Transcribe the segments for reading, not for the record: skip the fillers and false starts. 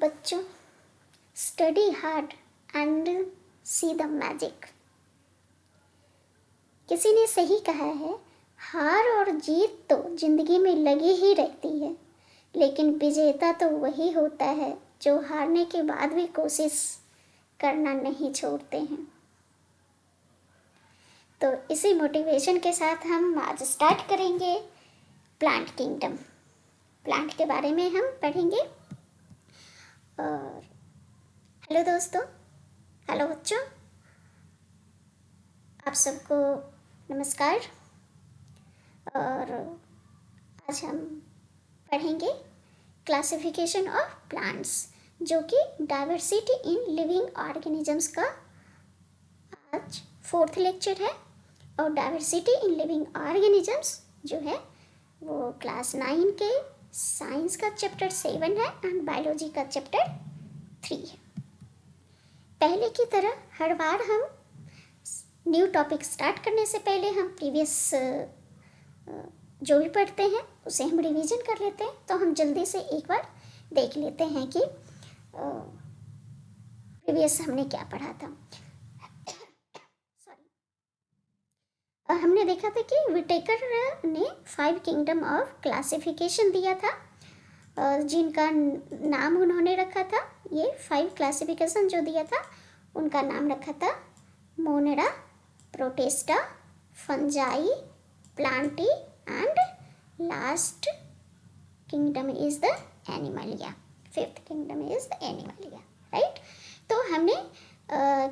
बच्चों, study hard and see the magic. किसी ने सही कहा है, हार और जीत तो जिंदगी में लगी ही रहती है, लेकिन विजेता तो वही होता है जो हारने के बाद भी कोशिश करना नहीं छोड़ते हैं। तो इसी मोटिवेशन के साथ हम आज स्टार्ट करेंगे प्लांट किंगडम। प्लांट के बारे में हम पढ़ेंगे। और हेलो दोस्तों, हेलो बच्चों, आप सबको नमस्कार। और आज हम पढ़ेंगे क्लासिफिकेशन ऑफ प्लांट्स, जो कि डाइवर्सिटी इन लिविंग ऑर्गेनिजम्स का आज 4th लेक्चर है। और डाइवर्सिटी इन लिविंग ऑर्गेनिजम्स जो है वो क्लास 9 के साइंस का चैप्टर 7 है एंड बायोलॉजी का चैप्टर 3 है। पहले की तरह हर बार हम न्यू टॉपिक स्टार्ट करने से पहले हम प्रीवियस जो भी पढ़ते हैं उसे हम रिवीजन कर लेते हैं। तो हम जल्दी से एक बार देख लेते हैं कि प्रीवियस हमने क्या पढ़ा था। सॉरी, हमने देखा था कि विटेकर ने 5 किंगडम ऑफ क्लासिफिकेशन दिया था, जिनका नाम उन्होंने रखा था। ये 5 क्लासिफिकेशन जो दिया था उनका नाम रखा था Monera, protista, fungi, Plantae and last kingdom is the Animalia. 5th kingdom is the Animalia, right. तो हमने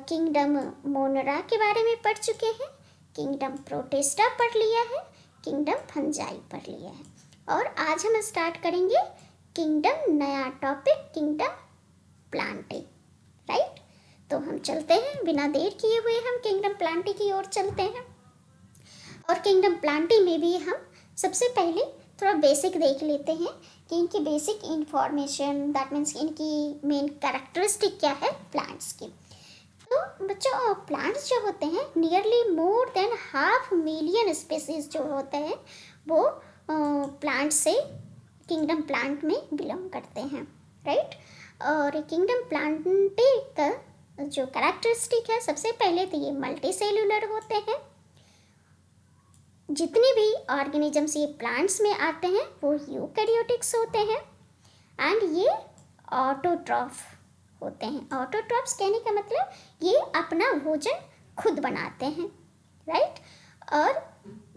किंगडम मोनेरा के बारे में पढ़ चुके हैं, किंगडम प्रोटिस्टा पढ़ लिया है, किंगडम फंजाई पढ़ लिया है। और आज हम स्टार्ट करेंगे किंगडम, नया टॉपिक किंगडम प्लांटी, राइट। तो हम चलते हैं, बिना देर किए हुए हम किंगडम प्लांटी की ओर चलते हैं। और किंगडम प्लांटी में भी हम सबसे पहले थोड़ा बेसिक देख लेते हैं कि इनकी बेसिक इंफॉर्मेशन, दैट मीन्स इनकी मेन कैरेक्टरिस्टिक क्या है प्लांट्स की। तो बच्चों, प्लांट्स जो होते हैं नियरली मोर देन 500,000 स्पीसीज जो होते हैं वो प्लांट से किंगडम प्लांट में बिलोंग करते हैं, राइट। और किंगडम प्लांटी का जो कैरेक्टरिस्टिक है, सबसे पहले तो ये मल्टी सेल्यूलर होते हैं। जितने भी ऑर्गेनिजम्स ये प्लांट्स में आते हैं वो यूकैरियोटिक्स होते हैं एंड ये ऑटोट्रॉफ होते हैं। ऑटोट्रॉफ्स कहने का मतलब ये अपना भोजन खुद बनाते हैं, राइट। और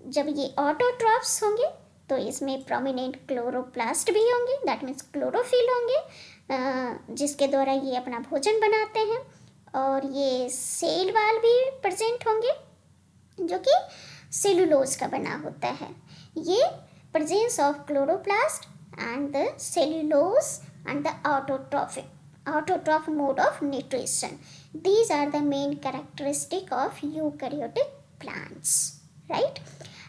जब ये ऑटोट्रॉफ्स होंगे तो इसमें प्रोमिनेंट क्लोरोप्लास्ट भी होंगे, दैट मीन्स क्लोरोफिल होंगे, जिसके द्वारा ये अपना भोजन बनाते हैं। और ये सेल वाल भी प्रेजेंट होंगे जो कि सेलुलोज का बना होता है। ये presence of chloroplast and the cellulose and the autotroph mode of nutrition. These are the main characteristic of eukaryotic plants, right?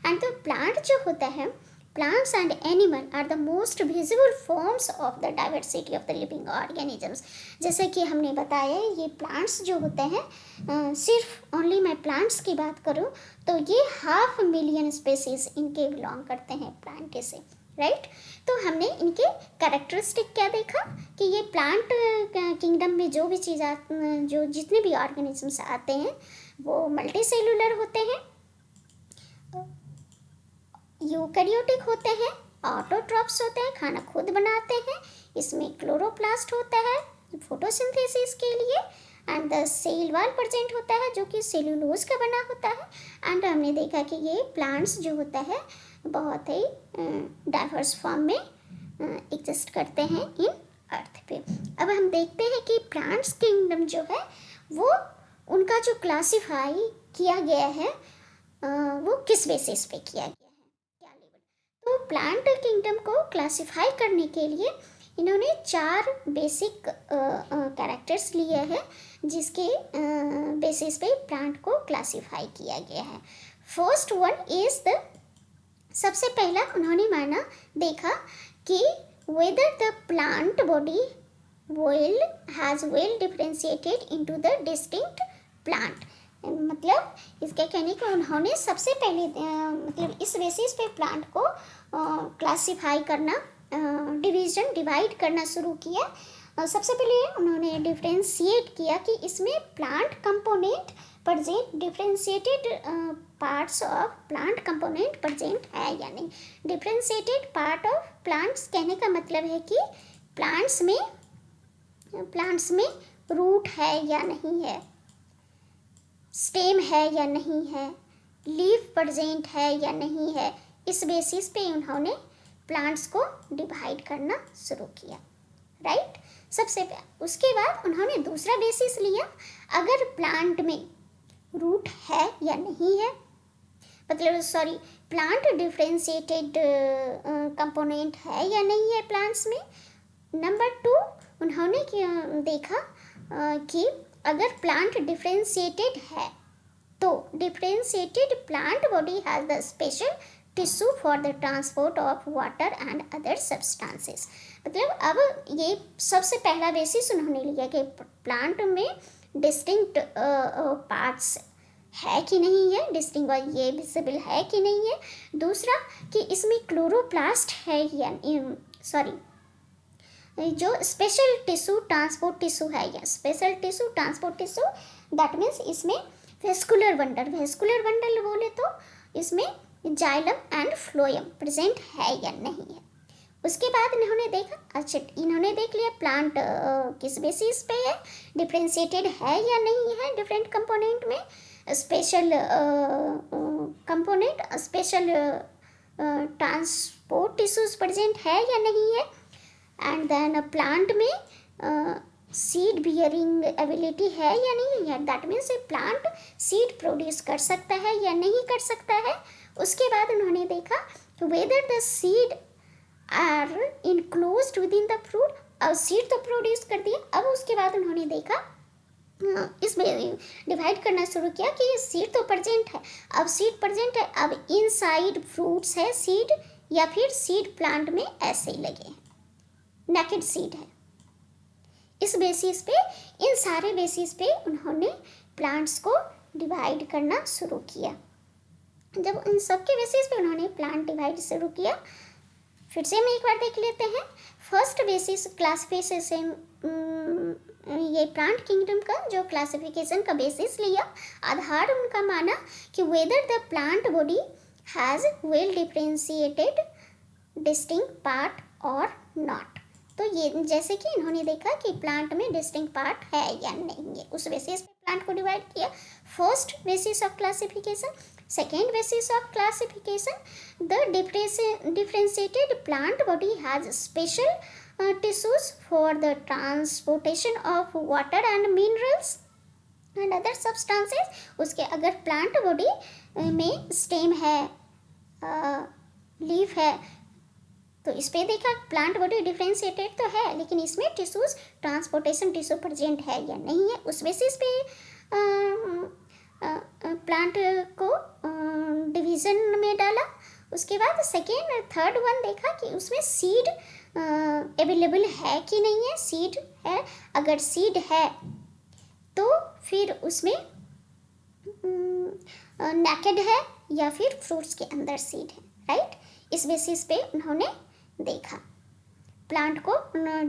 And the plant जो होता है, plants and animal are the most visible forms of the diversity of the living organisms. जैसे कि हमने बताया ये plants जो होते हैं, सिर्फ only मैं plants की बात करूँ तो ये 500,000 स्पेसीज इनके बिलोंग करते हैं प्लांट से, राइट। तो हमने इनके कैरेक्टरिस्टिक क्या देखा कि ये प्लांट किंगडम में जो भी चीज़ जो जितने भी ऑर्गेनिजम्स आते हैं वो मल्टी सेलुलर होते हैं, यूकैरियोटिक होते हैं, ऑटोट्रॉफ्स होते हैं, खाना खुद बनाते हैं, इसमें क्लोरोप्लास्ट होता है फोटोसिंथेसिस के लिए, and the cell wall present होता है जो कि सेलुलोज का बना होता है। एंड हमने देखा कि ये प्लांट्स जो होता है बहुत ही डाइवर्स फॉर्म में एग्जिस्ट करते हैं इन अर्थ पे। अब हम देखते हैं कि प्लांट्स किंगडम जो है वो उनका जो क्लासिफाई किया गया है वो किस बेसिस पे किया गया है, क्या लेवल। तो प्लांट किंगडम को क्लासिफाई करने के लिए इन्होंने 4 बेसिक कैरेक्टर्स लिए हैं जिसके बेसिस पे प्लांट को क्लासिफाई किया गया है। फर्स्ट वन इज द, सबसे पहला उन्होंने माना देखा कि whether the plant body will has well differentiated into the distinct plant। मतलब इसके कहने को उन्होंने सबसे पहले मतलब इस बेसिस पे प्लांट को क्लासिफाई करना, डिवाइड करना शुरू किया सबसे पहले उन्होंने डिफ्रेंशिएट किया कि इसमें plant component present, differentiated parts of plant component present है या नहीं। डिफ्रेंशिएटेड पार्ट ऑफ प्लांट्स कहने का मतलब है कि प्लांट्स में रूट है या नहीं है, स्टेम है या नहीं है, लीफ प्रेजेंट है या नहीं है। इस बेसिस पे उन्होंने प्लांट्स को डिवाइड करना शुरू किया, राइट। उसके बाद उन्होंने दूसरा बेसिस लिया, अगर प्लांट में रूट है या नहीं है, मतलब प्लांट डिफ्रेंशिएटेड कंपोनेंट है या नहीं है प्लांट्स में। नंबर 2 उन्होंने देखा कि अगर प्लांट डिफ्रेंशिएटेड है तो differentiated plant body has the special tissue for the transport of water and other substances. मतलब अब ये सबसे पहला बेसिस उन्होंने लिया कि प्लांट में डिस्टिंक्ट पार्ट्स है कि नहीं है, डिस्टिंग ये विजिबल है कि नहीं है। दूसरा कि इसमें क्लोरोप्लास्ट है या जो स्पेशल टिश्यू ट्रांसपोर्ट टिश्यू है या special tissue transport tissue, that means इसमें वेस्कुलर बंडल बोले तो इसमें जाइलम एंड फ्लोएम प्रेजेंट है या नहीं है। उसके बाद इन्होंने देखा, अच्छा इन्होंने देख लिया प्लांट किस बेसिस पे है, डिफ्रेंशिएटेड है या नहीं है डिफरेंट कंपोनेंट में, special component special transport tissues present है या नहीं है। एंड देन प्लांट में सीड बियरिंग एबिलिटी है या नहीं है, that means plant seed produce कर सकता है या नहीं कर सकता है। उसके बाद उन्होंने देखा whether the seed are enclosed within the fruit, अब सीड तो प्रोड्यूस कर दिया। अब उसके बाद उन्होंने देखा इसमें डिवाइड करना शुरू किया कि सीड तो प्रेजेंट है, अब सीड प्रेजेंट है, अब इनसाइड फ्रूट्स है सीड या फिर सीड प्लांट में ऐसे ही लगे हैं, नेकेड सीड है। इस बेसिस पे, इन सारे बेसिस पे उन्होंने प्लांट्स को डिवाइड करना शुरू किया। जब इन सब के बेसिस पे उन्होंने प्लांट डिवाइड शुरू किया, फिर से हम एक बार देख लेते हैं। फर्स्ट बेसिस क्लासिफिकेशन, ये प्लांट किंगडम का जो क्लासिफिकेशन का बेसिस लिया, आधार उनका माना कि whether the plant body has well differentiated distinct part और नॉट। तो ये जैसे कि इन्होंने देखा कि प्लांट में डिस्टिंक्ट पार्ट है या नहीं है, उस बेसिस पे प्लांट को डिवाइड किया। First basis of classification. Second basis of classification, the differentiated plant body has special tissues for the transportation of water and minerals and other substances। उसके अगर प्लांट बॉडी में स्टेम है, leaf है, तो इस पे देखा प्लांट बॉडी डिफ्रेंशिएटेड तो है, लेकिन इसमें टिश्यूज ट्रांसपोर्टेशन टिश्यू प्रेजेंट है या नहीं है, उस बेसिस पे प्लांट को डिवीज़न में डाला। उसके बाद सेकेंड और थर्ड वन देखा कि उसमें सीड अवेलेबल है कि नहीं है, सीड है, अगर सीड है तो फिर उसमें नेकेड है या फिर फ्रूट्स के अंदर सीड है, राइट। इस बेसिस पे उन्होंने देखा, प्लांट को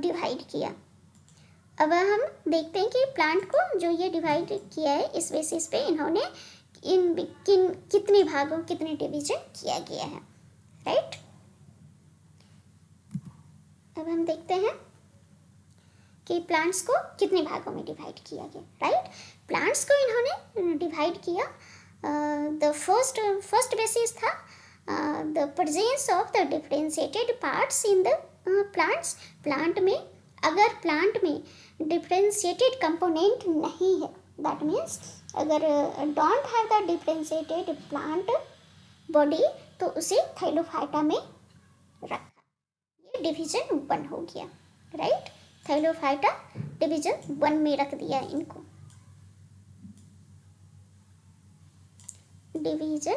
डिवाइड किया। अब हम देखते हैं कि प्लांट को जो ये डिवाइड किया है, इस बेसिस पे इन्होंने कितने भागों, कितने डिवीजन किया गया है, राइट। अब हम देखते हैं कि प्लांट्स को कितने भागों में डिवाइड किया गया, राइट। प्लांट्स को इन्होंने डिवाइड किया, द फर्स्ट बेसिस था the presence of the differentiated parts in the plants. Plant में, अगर प्लांट में डिफ्रेंशिएटेड कंपोनेंट नहीं है, दैट मीन्स अगर don't have the differentiated plant body, तो उसे थाइलोफाइटा में रखा। ये डिवीजन 1 हो गया, राइट। थाइलोफाइटा डिवीजन 1 में रख दिया इनको, डिवीजन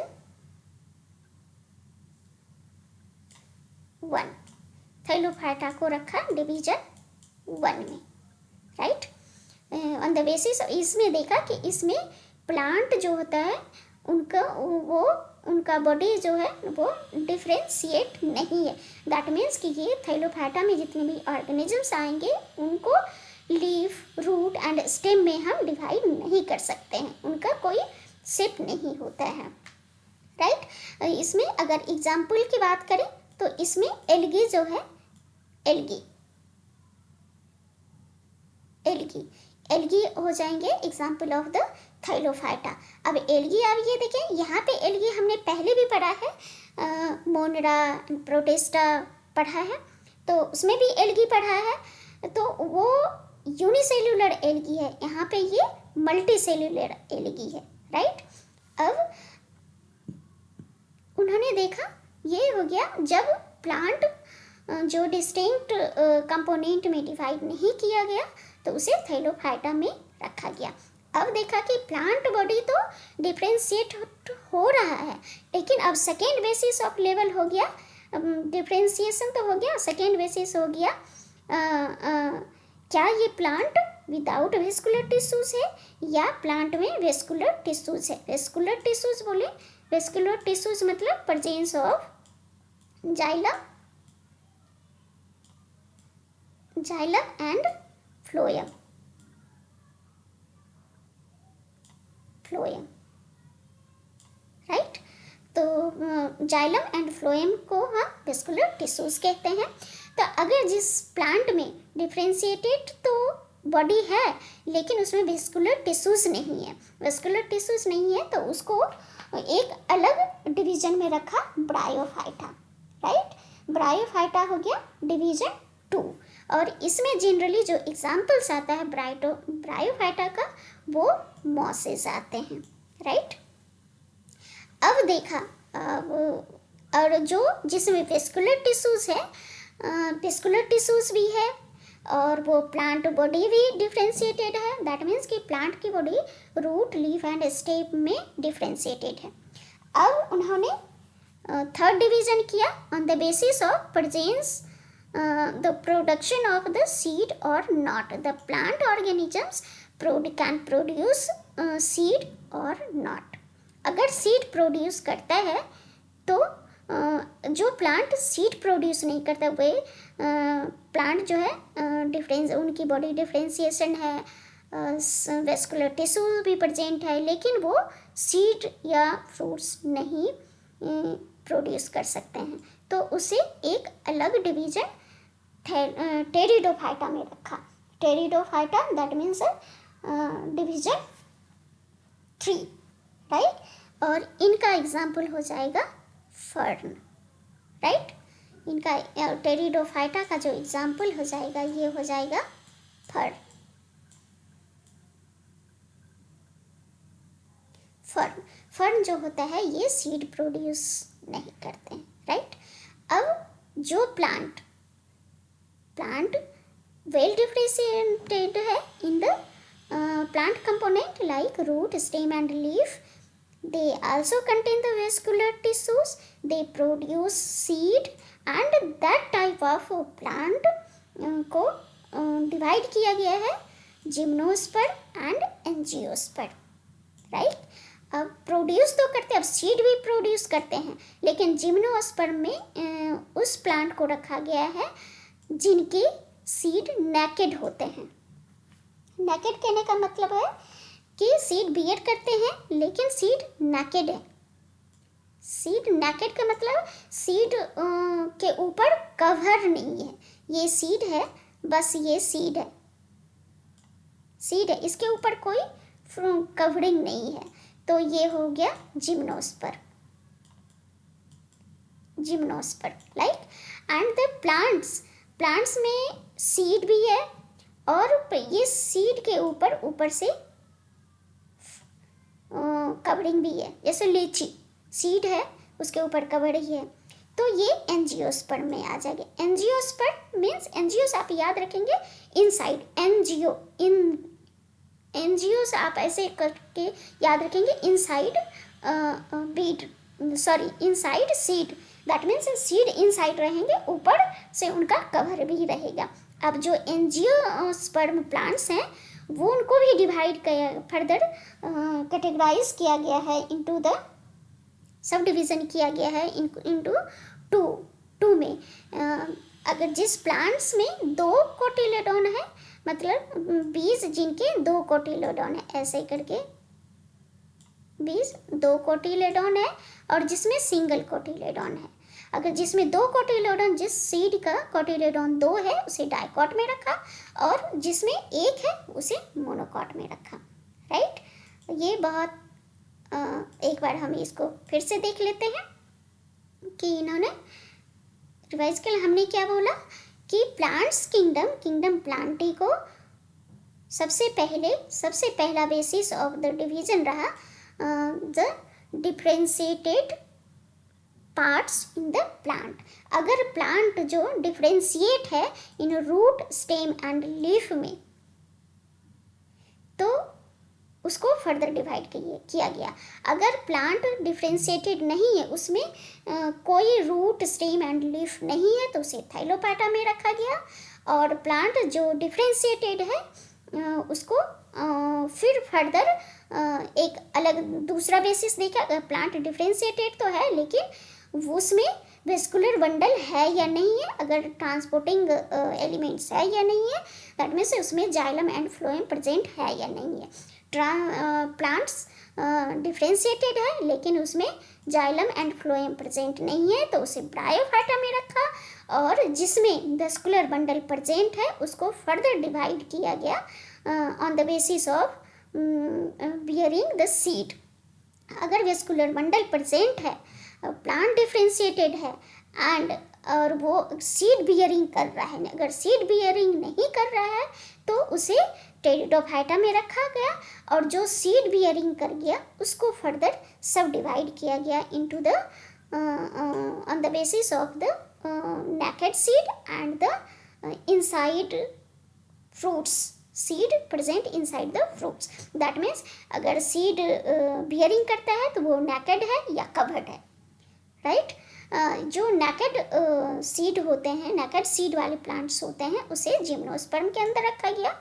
1, थाइलोफाइटा को रखा डिवीजन 1 में, राइट। ऑन द बेसिस, इसमें देखा कि इसमें प्लांट जो होता है उनका वो उनका बॉडी जो है वो डिफ्रेंशिएट नहीं है। दैट मीन्स कि ये थाइलोफाइटा में जितने भी ऑर्गेनिजम्स आएंगे उनको लीफ, रूट एंड स्टेम में हम डिवाइड नहीं कर सकते हैं, उनका कोई शेप नहीं होता है, राइट। इसमें अगर एग्जाम्पल की बात करें तो इसमें एल्गी जो है, एल्गी हो जाएंगे एग्जाम्पल ऑफ द थाइलोफाइटा। अब एल्गी, अब ये देखें यहाँ पे एल्गी हमने पहले भी पढ़ा है, मोनरा, प्रोटिस्टा पढ़ा है, तो उसमें भी एल्गी पढ़ा है, तो वो यूनिसेल्युलर एल्गी है, यहाँ पे ये मल्टीसेल्युलर एल्गी है, राइट। अब उन्होंने देखा ये हो गया जब प्लांट जो डिस्टिंक्ट कंपोनेंट में डिवाइड नहीं किया गया तो उसे थाइलोफाइटा में रखा गया। अब देखा कि प्लांट बॉडी तो डिफ्रेंशिएट हो रहा है, लेकिन अब सेकेंड बेसिस ऑफ लेवल हो गया, डिफ्रेंशिएशन तो हो गया, सेकेंड बेसिस हो गया क्या ये प्लांट विदाउट वेस्कुलर टिश्यूज है या प्लांट में वेस्कुलर टिश्यूज है। वेस्कुलर टिश्यूज बोले, वेस्कुलर टिश्यूज मतलब presence of xylem and phloem, right. तो जाइलम एंड फ्लोएम को हम वेस्कुलर टिश्यूज कहते हैं। तो अगर जिस प्लांट में डिफ्रेंशिएटेड तो बॉडी है लेकिन उसमें वेस्कुलर टिश्यूज नहीं है, तो उसको एक अलग डिवीजन में रखा, ब्रायोफाइटा, राइट। ब्रायोफाइटा हो गया डिवीजन 2, और इसमें जनरली जो एग्जाम्पल्स आता है ब्रायोफाइटा का वो मॉसेस आते हैं, राइट। अब देखा और जो जिसमें वेस्कुलर टिश्यूज है, वेस्कुलर टिश्यूज भी है और वो प्लांट बॉडी भी डिफ्रेंशिएटेड है, दैट मीन्स कि प्लांट की body root, leaf and stem में डिफ्रेंशिएटेड है। अब उन्होंने थर्ड डिवीजन किया on the basis of presence the production of the seed or not. The plant organisms can produce seed or not. अगर seed produce करता है तो जो प्लांट सीड प्रोड्यूस नहीं करता वे प्लांट जो है डिफरेंस, उनकी बॉडी डिफ्रेंशिएशन है, वेस्कुलर टिश्यू भी प्रेजेंट है, लेकिन वो सीड या फ्रूट्स नहीं प्रोड्यूस कर सकते हैं, तो उसे एक अलग डिवीजन टेरिडोफाइटा में रखा। Pteridophyta that means division 3, right. और इनका एग्जाम्पल हो जाएगा फर्न, राइट। इनका टेरिडोफाइटा का जो एग्जाम्पल हो जाएगा ये हो जाएगा फर्न। फर्न जो होता है ये सीड प्रोड्यूस नहीं करते हैं, राइट। अब जो प्लांट वेल डिफ्रेंशिएटेड है in the plant component like root, stem and leaf, they also contain the vascular tissues, they produce seed, and that type of plant को डिवाइड किया गया है जिम्नोस्पर्म एंड एंजियोस्पर्म, राइट। अब produce तो करते हैं, अब सीड भी प्रोड्यूस करते हैं, लेकिन जिम्नोस्पर्म में उस प्लांट को रखा गया है जिनके सीड नेकेड होते हैं। नेकेड कहने का मतलब है कि सीड बियर करते हैं लेकिन सीड नेकेड है। सीड नेकेड का मतलब सीड के ऊपर कवर नहीं है, ये सीड है, बस ये सीड है, इसके ऊपर कोई कवरिंग नहीं है, तो ये हो गया gymnosperm, like. And the plants में सीड भी है और ये सीड के ऊपर से कवरिंग भी है, जैसे लीची सीड है उसके ऊपर कवरिंग है, तो ये एंजियोस्पर्म में आ जाएगा। एंजियोस्पर्म मीन्स, एंजियोस आप याद रखेंगे इनसाइड, एंजियोस आप ऐसे करके याद रखेंगे inside inside seed, that means seed inside रहेंगे, ऊपर से उनका कवर भी रहेगा। अब जो एंजियोस्पर्म प्लांट्स हैं वो उनको भी डिवाइड किया, फर्दर कैटेगराइज किया गया है इनटू द सब डिवीज़न किया गया है इनटू टू में। अगर जिस प्लांट्स में 2 कोटिलेडोन है, मतलब बीज जिनके 2 कोटिलेडोन है, ऐसे करके बीज 2 कोटिलेडोन है, और जिसमें सिंगल कोटिलेडोन है। अगर जिसमें 2 कोटिलेडोन, जिस सीड का कोटिलेडोन 2 है उसे डाइकॉट में रखा, और जिसमें 1 है उसे मोनोकॉट में रखा। राइट, ये बहुत एक बार हम इसको फिर से देख लेते हैं कि इन्होंने रिवाइज कर। हमने क्या बोला कि प्लांट्स किंगडम प्लांटी को सबसे पहला बेसिस ऑफ द डिवीजन रहा the differentiated parts in the plant. अगर प्लांट जो डिफरेंशिएट है इन रूट, स्टेम एंड लीफ में, तो उसको फर्दर डिवाइड किया गया। अगर प्लांट डिफरेंशिएटेड नहीं है, उसमें कोई रूट, स्टेम एंड लीफ नहीं है, तो उसे थाइलोपाटा में रखा गया। और प्लांट जो डिफरेंशिएटेड है उसको फिर फर्दर एक अलग दूसरा बेसिस देखा। प्लांट डिफरेंशिएटेड तो है, लेकिन उसमें वेस्कुलर बंडल है या नहीं है, अगर ट्रांसपोर्टिंग एलिमेंट्स है या नहीं है, दैट मीन्स उसमें जाइलम एंड फ्लोएम प्रेजेंट है या नहीं है। प्लांट्स डिफरेंशिएटेड है लेकिन उसमें जाइलम एंड फ्लोएम प्रेजेंट नहीं है, तो उसे ब्रायोफाइटा में रखा। और जिसमें वेस्कुलर बंडल प्रेजेंट है उसको फर्दर डिवाइड किया गया on the basis of bearing the seed. अगर वेस्कुलर बंडल प्रेजेंट है, प्लांट डिफरेंशिएटेड है एंड और वो सीड बियरिंग कर रहा है, अगर सीड बियरिंग नहीं कर रहा है तो उसे टेरिडोफाइटा में रखा गया, और जो सीड बियरिंग कर गया उसको फर्दर सब डिवाइड किया गया into the on the basis of the naked seed and the inside fruits, seed present inside the fruits. that means अगर seed bearing करता है तो वो naked है या covered है। राइट, जो naked seed होते हैं, naked seed वाले plants होते हैं, उसे जिम्नोस्पर्म के अंदर रखा गया,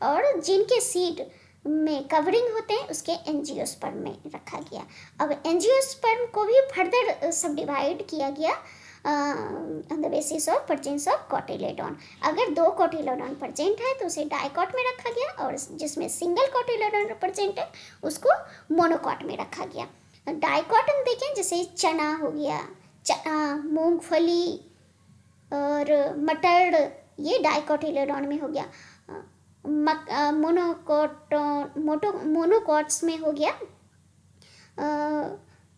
और जिनके सीड में कवरिंग होते हैं उसके एंजियोस्पर्म में रखा गया। अब एंजियोस्पर्म को भी फर्दर सब डिवाइड किया गया on the basis of presence of cotyledon. अगर 2 कोटिलेडोन प्रेजेंट है तो उसे डाइकॉट में रखा गया, और जिसमें सिंगल कोटिलेडोन प्रेजेंट है उसको मोनोकॉट में रखा गया। डाइकॉट हम देखें, जैसे चना हो गया, चना, मूंगफली और मटर, ये डाइकोटिलेडोन में हो गया। मोनोकॉट्स में हो गया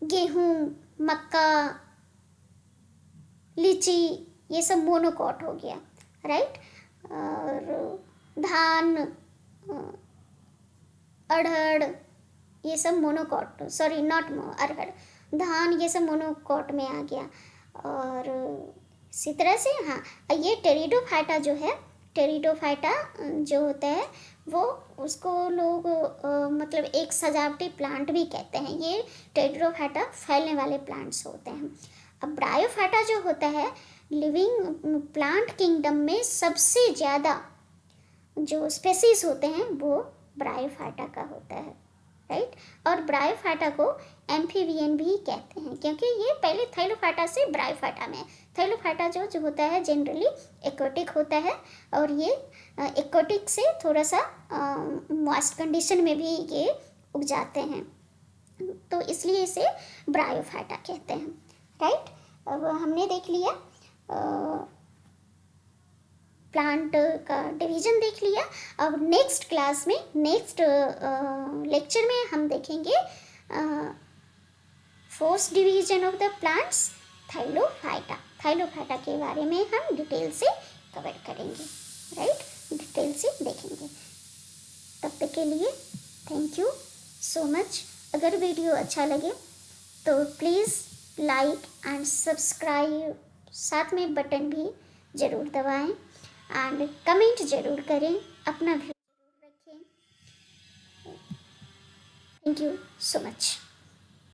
गेहूँ, मक्का, लीची, ये सब मोनोकॉट हो गया। राइट, और धान, अरहर, ये सब मोनोकॉट, सॉरी नॉट अरहर, धान, ये सब मोनोकॉट में आ गया। और इसी तरह से हाँ, ये टेरिडोफाइटा जो है, टेरिडोफाइटा जो होता है वो, उसको लोग मतलब एक सजावटी प्लांट भी कहते हैं। ये टेरिडोफाइटा फैलने वाले प्लांट्स होते हैं। अब ब्रायोफाइटा जो होता है, लिविंग प्लांट किंगडम में सबसे ज़्यादा जो स्पेसीज होते हैं वो ब्रायोफाइटा का होता है। राइट, और ब्रायोफाइटा को एम्फीबियन भी कहते हैं, क्योंकि ये पहले थाइलोफाइटा से ब्रायोफाइटा में। थाइलोफाइटा जो होता है जनरली एक्वाटिक होता है, और ये एक्वाटिक से थोड़ा सा मॉइस्ट कंडीशन में भी ये उग जाते हैं, तो इसलिए इसे ब्रायोफाइटा कहते हैं। राइट, अब हमने देख लिया प्लांट का डिवीजन देख लिया। अब नेक्स्ट क्लास में, नेक्स्ट लेक्चर में हम देखेंगे fourth division of the plants, thallophyta. Thallophyta के बारे में हम डिटेल से कवर करेंगे। राइट, डिटेल से देखेंगे। तब तक के लिए थैंक यू सो मच। अगर वीडियो अच्छा लगे तो प्लीज़ लाइक एंड सब्सक्राइब, साथ में बटन भी ज़रूर दबाएं एंड कमेंट ज़रूर करें, अपना व्यू ज़रूर रखें। Thank you so much.